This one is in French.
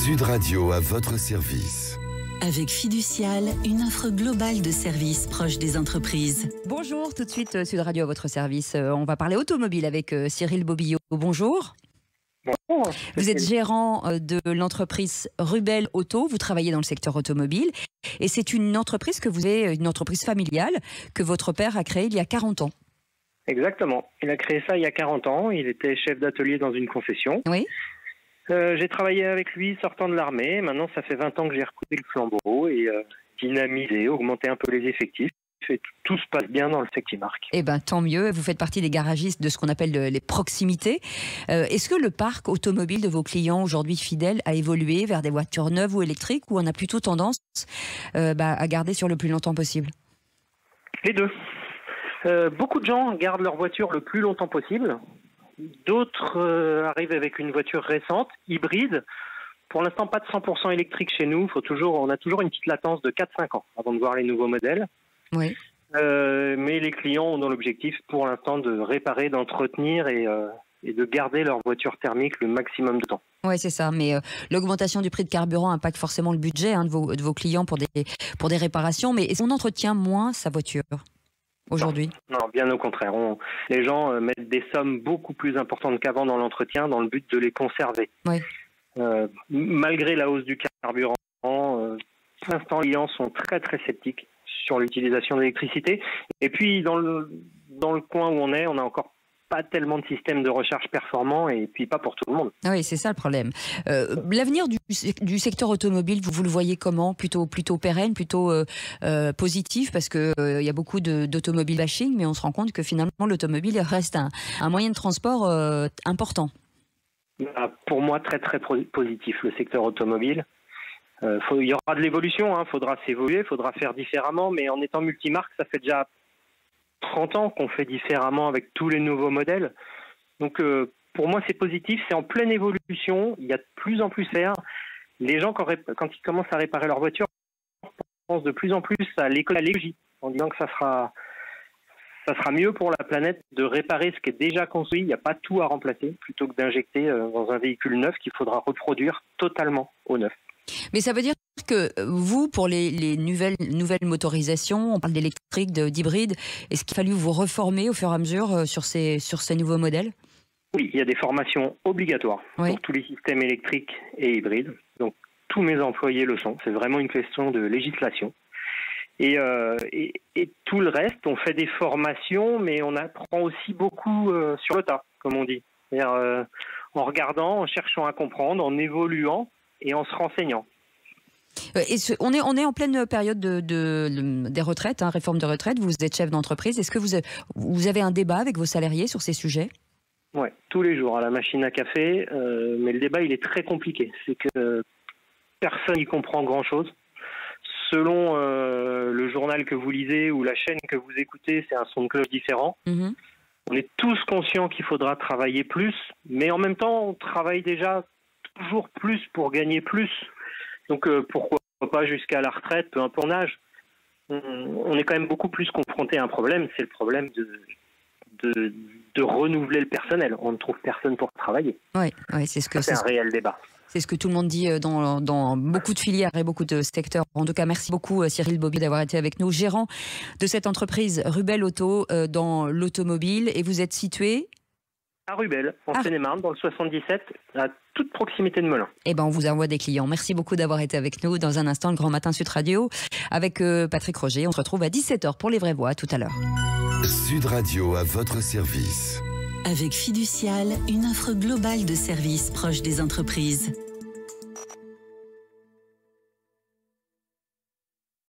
Sud Radio à votre service. Avec Fiducial, une offre globale de services proches des entreprises. Bonjour, tout de suite Sud Radio à votre service. On va parler automobile avec Cyril Bobillot. Bonjour. Bonjour. Vous êtes gérant de l'entreprise Rubel Auto, vous travaillez dans le secteur automobile et c'est une entreprise une entreprise familiale que votre père a créée il y a 40 ans. Exactement, il a créé ça il y a 40 ans, il était chef d'atelier dans une concession. Oui. J'ai travaillé avec lui sortant de l'armée, maintenant ça fait 20 ans que j'ai repris le flambeau et dynamisé, augmenté un peu les effectifs. Et tout se passe bien dans le Sectimark. Eh bien, tant mieux. Vous faites partie des garagistes de ce qu'on appelle les proximités. Est-ce que le parc automobile de vos clients aujourd'hui fidèles a évolué vers des voitures neuves ou électriques ou on a plutôt tendance à garder sur le plus longtemps possible? Les deux. Beaucoup de gens gardent leur voiture le plus longtemps possible. D'autres arrivent avec une voiture récente, hybride. Pour l'instant, pas de 100% électrique chez nous. On a toujours une petite latence de 4-5 ans avant de voir les nouveaux modèles. Oui. Mais les clients ont dans l'objectif pour l'instant de réparer, d'entretenir et de garder leur voiture thermique le maximum de temps. Oui, c'est ça. Mais l'augmentation du prix de carburant impacte forcément le budget de vos clients pour des réparations. Mais est-ce qu'on entretient moins sa voiture aujourd'hui? Non, bien au contraire. Les gens mettent des sommes beaucoup plus importantes qu'avant dans l'entretien dans le but de les conserver. Oui. Malgré la hausse du carburant, pour l'instant, les clients sont très très sceptiques sur l'utilisation de l'électricité. Et puis, dans le coin où on est, on n'a encore pas tellement de systèmes de recharge performants et puis pas pour tout le monde. Ah oui, c'est ça le problème. L'avenir du secteur automobile, vous le voyez comment? Plutôt pérenne, plutôt positif, parce qu'il y a beaucoup d'automobile bashing, mais on se rend compte que finalement l'automobile reste un moyen de transport important. Pour moi, très très positif le secteur automobile. Il y aura de l'évolution, faudra s'évoluer, faudra faire différemment, mais en étant multimarque, ça fait déjà 30 ans qu'on fait différemment avec tous les nouveaux modèles. Donc pour moi c'est positif, c'est en pleine évolution, il y a de plus en plus à faire. Les gens quand ils commencent à réparer leur voiture pensent de plus en plus à l'écologie, en disant que ça sera mieux pour la planète de réparer ce qui est déjà construit, il n'y a pas tout à remplacer, plutôt que d'injecter dans un véhicule neuf qu'il faudra reproduire totalement au neuf. Mais ça veut dire que vous, pour les nouvelles motorisations, on parle d'électrique, d'hybride, est-ce qu'il a fallu vous reformer au fur et à mesure sur ces nouveaux modèles? Oui, il y a des formations obligatoires pour tous les systèmes électriques et hybrides. Donc tous mes employés le sont. C'est vraiment une question de législation. Et tout le reste, on fait des formations, mais on apprend aussi beaucoup sur le tas, comme on dit. C'est-à-dire en regardant, en cherchant à comprendre, en évoluant et en se renseignant. On est en pleine période des retraites, réforme de retraite. Vous êtes chef d'entreprise. Est-ce que vous avez un débat avec vos salariés sur ces sujets? Oui, tous les jours à la machine à café. Mais le débat, il est très compliqué. C'est que personne n'y comprend grand-chose. Selon le journal que vous lisez ou la chaîne que vous écoutez, c'est un son de cloche différent. Mm-hmm. On est tous conscients qu'il faudra travailler plus, mais en même temps, on travaille déjà toujours plus pour gagner plus. Donc pourquoi pas jusqu'à la retraite, peu importe l'âge. On est quand même beaucoup plus confronté à un problème, c'est le problème de renouveler le personnel. On ne trouve personne pour travailler. Oui, c'est un réel débat. C'est ce que tout le monde dit dans beaucoup de filières et beaucoup de secteurs. En tout cas, merci beaucoup Cyril Bobillot d'avoir été avec nous, gérant de cette entreprise Rubel Auto dans l'automobile. Et vous êtes situé à Rubel, en Seine-et-Marne, dans le 77, à toute proximité de Melun. Eh ben, on vous envoie des clients. Merci beaucoup d'avoir été avec nous. Dans un instant, le Grand Matin Sud Radio avec Patrick Roger. On se retrouve à 17h pour les vraies voix. À tout à l'heure. Sud Radio à votre service. Avec Fiducial, une offre globale de services proches des entreprises.